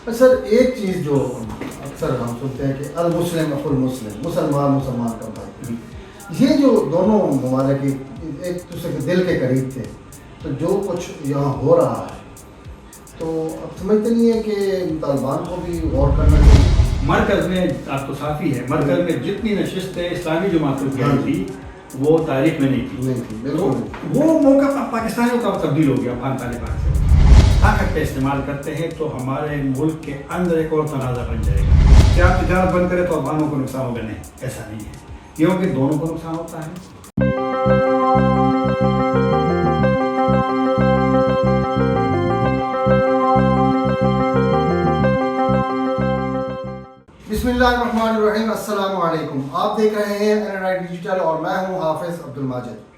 سر ایک چیز جو اکثر ہم سنتے ہیں کہ المسلم اخو المسلم، مسلمان مسلمان کا بھائی، یہ جو دونوں ممالک ایک دوسرے کے دل کے قریب تھے، تو جو کچھ یہاں ہو رہا ہے تو اب سمجھتے نہیں ہے کہ طالبان کو بھی غور کرنا چاہیے؟ مرکز میں آپ تو صافی ہے، مرکز میں جتنی نشستیں اسلامی جماعتوں کی تھی وہ تاریخ میں نہیں تھی، بالکل وہ موقع اب پاکستانیوں کا تبدیل ہو گیا افغان طالبان سے۔ طاقت کا استعمال کرتے ہیں تو ہمارے ملک کے اندر ایک اور تنازع بن جائے گا، کیا تجارت بند کرے تو افغانوں کو نقصان ہوگا؟ نہیں، ایسا نہیں ہے، کیونکہ دونوں کو نقصان ہوتا ہے۔ بسم اللہ الرحمن الرحیم، السلام علیکم۔ آپ دیکھ رہے ہیں NRI ڈیجیٹل اور میں ہوں حافظ عبدالماجد۔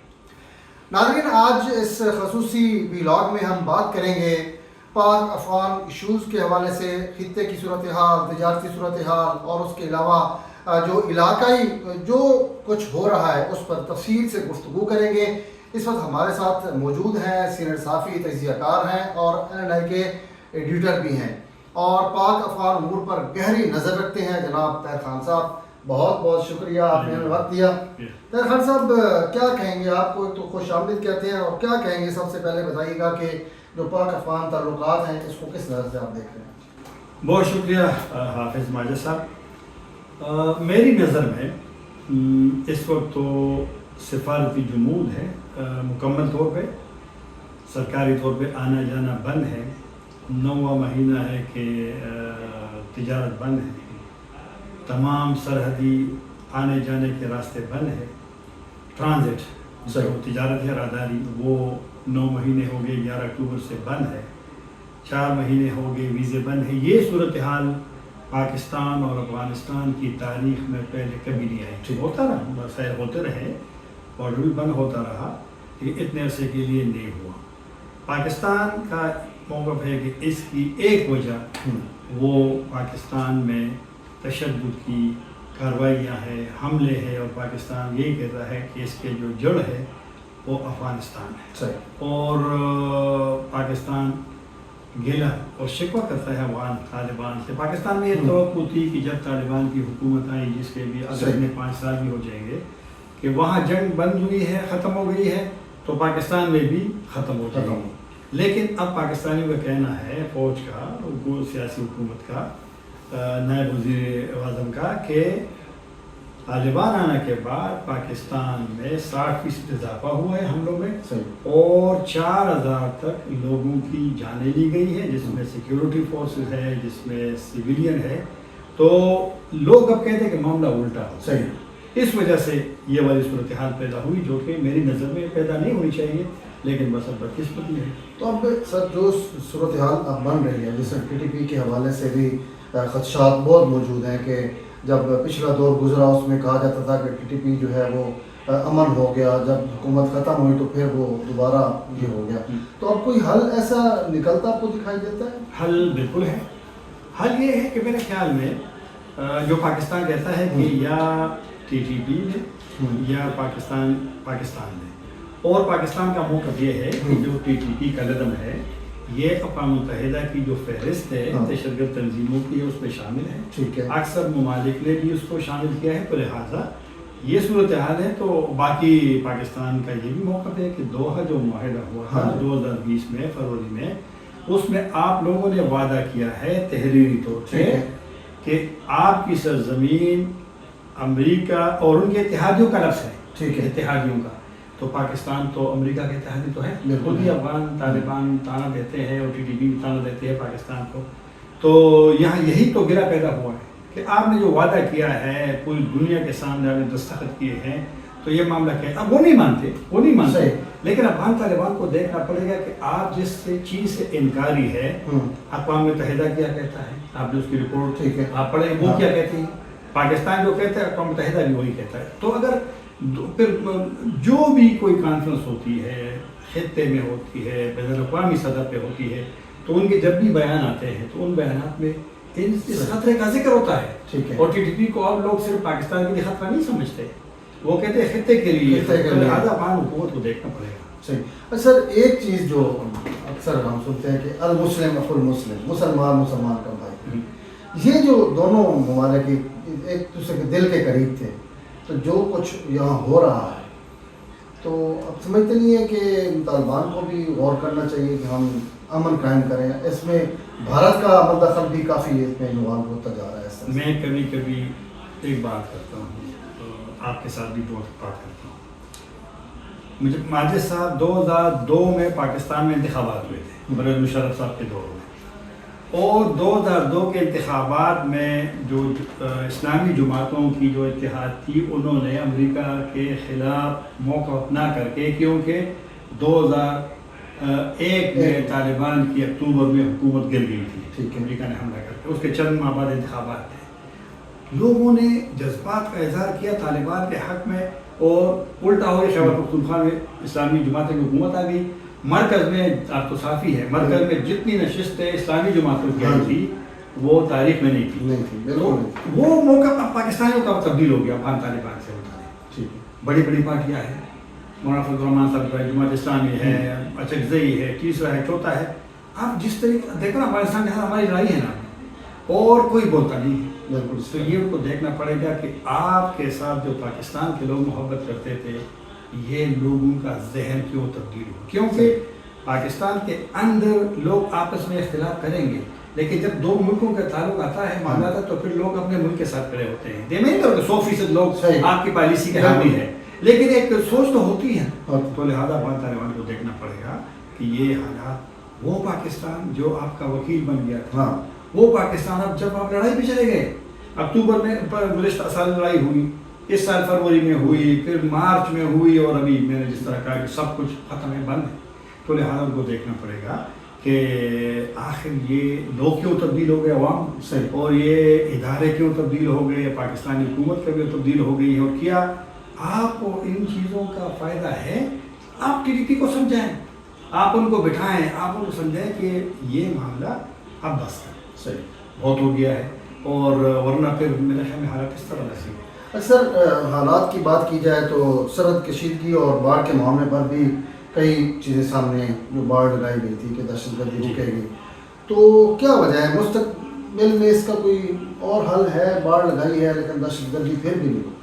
ناظرین، آج اس خصوصی ویلاگ میں ہم بات کریں گے پاک افغان ایشوز کے حوالے سے، خطے کی صورتحال، تجارتی صورتحال اور اس کے علاوہ جو علاقائی جو کچھ ہو رہا ہے اس پر تفصیل سے گفتگو کریں گے۔ اس وقت ہمارے ساتھ موجود ہیں سینئر صحافی، تجزیہ کار ہیں اور NRI کے ایڈیٹر بھی ہیں، اور پاک افغان امور پر گہری نظر رکھتے ہیں جناب طاہر خان صاحب۔ بہت بہت شکریہ، آپ نے وقت دیا۔ طاہر خان صاحب، کیا کہیں گے؟ آپ کو تو خوش آمدید کہتے ہیں، اور کیا کہیں گے؟ سب سے پہلے بتائیے گا کہ جو پاک افغان تعلقات ہیں اس کو کس نظر سے آپ دیکھ رہے ہیں؟ بہت شکریہ حافظ ماجد صاحب۔ میری نظر میں اس وقت تو سفارتی جمود ہے، مکمل طور پہ سرکاری طور پہ آنا جانا بند ہے، 9واں مہینہ ہے کہ تجارت بند ہے، تمام سرحدی آنے جانے کے راستے بند ہے، ٹرانزٹ جو تجارت ہے راہداری وہ 9 مہینے ہو گئے، 11 اکتوبر سے بند ہے، 4 مہینے ہو گئے ویزے بند ہے۔ یہ صورتحال پاکستان اور افغانستان کی تاریخ میں پہلے کبھی نہیں آئی، ہوتا رہا، خیر ہوتے رہے، بارڈر بھی بند ہوتا رہا، لیکن اتنے عرصے کے لیے نہیں ہوا۔ پاکستان کا موقف ہے کہ اس کی ایک وجہ وہ پاکستان میں تشدد کی کارروائیاں ہیں، حملے ہیں، اور پاکستان یہی کہتا ہے کہ اس کے جو جڑ ہے وہ افغانستان ہے، اور پاکستان گلہ اور شکوہ کرتا ہے افغان طالبان سے۔ پاکستان میں یہ توقع تھی کہ جب طالبان کی حکومت آئی، جس کے بھی اگلے 5 سال بھی ہو جائیں گے، کہ وہاں جنگ بند ہوئی ہے، ختم ہو گئی ہے، تو پاکستان میں بھی ختم ہو جائے گی۔ لیکن اب پاکستانیوں کا کہنا ہے، فوج کا، سیاسی حکومت کا، نائب وزیر اعظم کا، کہ طالبان آنے کے بعد پاکستان میں 60% اضافہ ہوا ہے حملوں میں، اور 4000 تک لوگوں کی جانیں لی گئی ہے، جس میں سیکیورٹی فورسز ہے، جس میں سویلین ہے۔ تو لوگ اب کہتے ہیں کہ معاملہ الٹا ہو، اس وجہ سے یہ والی صورتحال پیدا ہوئی، جو کہ میری نظر میں پیدا نہیں ہونی چاہیے، لیکن بس اب بدقسمتی ہے۔ تو اب سر جو صورتحال اب بن رہی ہے، جیسے TTP کے حوالے سے بھی خدشات بہت موجود ہیں کہ جب پچھلا دور گزرا اس میں کہا جاتا تھا کہ TTP جو ہے وہ امن ہو گیا، جب حکومت ختم ہوئی تو پھر وہ دوبارہ یہ ہو گیا، تو اب کوئی حل ایسا نکلتا آپ کو دکھائی دیتا ہے؟ حل بالکل ہے۔ حل یہ ہے کہ میرے خیال میں جو پاکستان کہتا ہے کہ یا TTP میں یا پاکستان میں، اور پاکستان کا موقف یہ ہے کہ جو TTP کا قدم ہے یہ اقوام متحدہ کی جو فہرست ہے دہشتگرد تنظیموں کی، اس میں شامل ہے، اکثر ممالک نے بھی اس کو شامل کیا ہے، تو لہٰذا یہ صورتحال ہے۔ تو باقی پاکستان کا یہ بھی موقف ہے کہ دوحہ جو معاہدہ ہوا تھا 2020 میں فروری میں، اس میں آپ لوگوں نے وعدہ کیا ہے تحریری طور سے کہ آپ کی سرزمین امریکہ اور ان کے اتحادیوں کا لفظ ہے، اتحادیوں کا، تو پاکستان تو امریکہ کے اتحادی تو ہے، خود ہی افغان طالبان تانا دیتے ہیں اور TTP بھی تانا دیتے ہیں پاکستان کو۔ تو یہاں یہی تو گرہ پیدا ہوا ہے کہ آپ نے جو وعدہ کیا ہے پوری دنیا کے سامنے، آپ نے دستخط کیے ہیں، تو یہ معاملہ کیا ہے؟ اب وہ نہیں مانتے، لیکن افغان طالبان کو دیکھنا پڑے گا کہ آپ جس چیز سے انکاری ہے، اقوام متحدہ کیا کہتا ہے، آپ نے اس کی رپورٹ آپ پڑھیں، وہ کیا کہتی ہے، پاکستان جو کہتا ہے اقوام متحدہ بھی وہی کہتا ہے۔ تو اگر پھر جو بھی کوئی کانفرنس ہوتی ہے، خطے میں ہوتی ہے، بین الاقوامی سطح پہ ہوتی ہے، تو ان کے جب بھی بیان آتے ہیں تو ان بیانات میں اس خطرے کا ذکر ہوتا ہے، اور TTP کو اب لوگ صرف پاکستان کے لیے خطرہ نہیں سمجھتے، وہ کہتے ہیں خطے کے لیے، لہٰذا افغان حکومت کو دیکھنا پڑے گا۔ سر ایک چیز جو اکثر ہم سنتے ہیں کہ المسلم اخو المسلم، مسلمان مسلمان کا بھائی، یہ جو دونوں ممالک ایک دوسرے کے دل کے قریب تھے، تو جو کچھ یہاں ہو رہا ہے تو اب سمجھتے نہیں ہے کہ طالبان کو بھی غور کرنا چاہیے کہ ہم امن قائم کریں؟ اس میں بھارت کا مداخل بھی کافی اس میں انوالو ہوتا جا رہا ہے اس طرح سے۔ میں کبھی کبھی ایک بات کرتا ہوں، آپ کے ساتھ بھی بہت بات کرتا ہوں۔ مجھے ماجد صاحب 2002 میں پاکستان میں انتخابات ہوئے تھے پرویز مشرف صاحب کے دور میں، اور 2002 کے انتخابات میں جو اسلامی جماعتوں کی جو اتحاد تھی، انہوں نے امریکہ کے خلاف موقف نہ کر کے، کیونکہ 2001 میں طالبان کی اکتوبر میں حکومت گر گئی تھی، امریکہ نے حملہ کر کے، اس کے چند ماہ بعد انتخابات تھے، لوگوں نے جذبات کا اظہار کیا طالبان کے حق میں، اور الٹا ہو گیا، خیبر پختونخوا میں اسلامی جماعتیں کی حکومت آ گئی، مرکز میں آپ تو صافی ہے، مرکز میں جتنی نشستیں اسلامی جماعتوں کی آئی تھی وہ تاریخ میں نہیں تھی، تو وہ موقع اب پاکستانیوں کا تبدیل ہو گیا افغان طالبان سے ہوتا ہے۔ بڑی بڑی پارٹیاں ہیں، مولانا فضل الرحمان صاحب ہے، جماعت اسلامی ہے، اچکزئی ہے، تیسرا ہے، چوتھا ہے، آپ جس طریقے دیکھو نا افغانستان کے ساتھ ہماری لڑائی ہے نا، اور کوئی بولتا نہیں ہے، بالکل۔ تو یہ ان کو دیکھنا پڑے گا کہ آپ کے ساتھ جو پاکستان کے لوگ محبت کرتے تھے، یہ لوگوں کا ذہن کیوں تبدیل ہو، کیونکہ پاکستان کے اندر لوگ آپس میں اختلاف کریں گے، لیکن جب دو ملکوں کا تعلق آتا ہے، معاملات ہے، تو پھر لوگ اپنے ملک کے ساتھ کھڑے ہوتے ہیں۔ نہیں تو 100% لوگ آپ کی پالیسی کے حامی ہیں، لیکن ایک سوچ تو ہوتی ہے، تو لہٰذا افغان طالبان کو دیکھنا پڑے گا کہ یہ حالات، وہ پاکستان جو آپ کا وکیل بن گیا تھا، وہ پاکستان اب جب آپ لڑائی پہ چلے گئے، اکتوبر میں گزشتہ سال لڑائی ہوئی، اس سال فروری میں ہوئی، پھر مارچ میں ہوئی، اور ابھی میں نے جس طرح کہا کہ سب کچھ ختم ہے، بند ہے، تو لہٰذا ان کو دیکھنا پڑے گا کہ آخر یہ لوگ کیوں تبدیل ہو گئے، عوام سے، اور یہ ادارے کیوں تبدیل ہو گئے، پاکستانی حکومت کیوں تبدیل ہو گئی ہے، اور کیا آپ کو ان چیزوں کا فائدہ ہے؟ آپ TTP کو سمجھائیں، آپ ان کو بٹھائیں، آپ ان کو سمجھائیں کہ یہ معاملہ اب بس ہے، صحیح بہت ہو گیا ہے، اور ورنہ پھر میرے خیال میں حالات اس طرح نصیب ہے۔ سر حالات کی بات کی جائے تو سرحد کشیدگی اور باڑھ کے معاملے پر بھی کئی چیزیں سامنے، جو باڑھ لگائی گئی تھی کہ دہشت گردی روکے گئی، تو کیا وجہ ہے؟ مستقبل میں اس کا کوئی اور حل ہے؟ باڑھ لگائی ہے لیکن دہشت گردی پھر بھی نہیں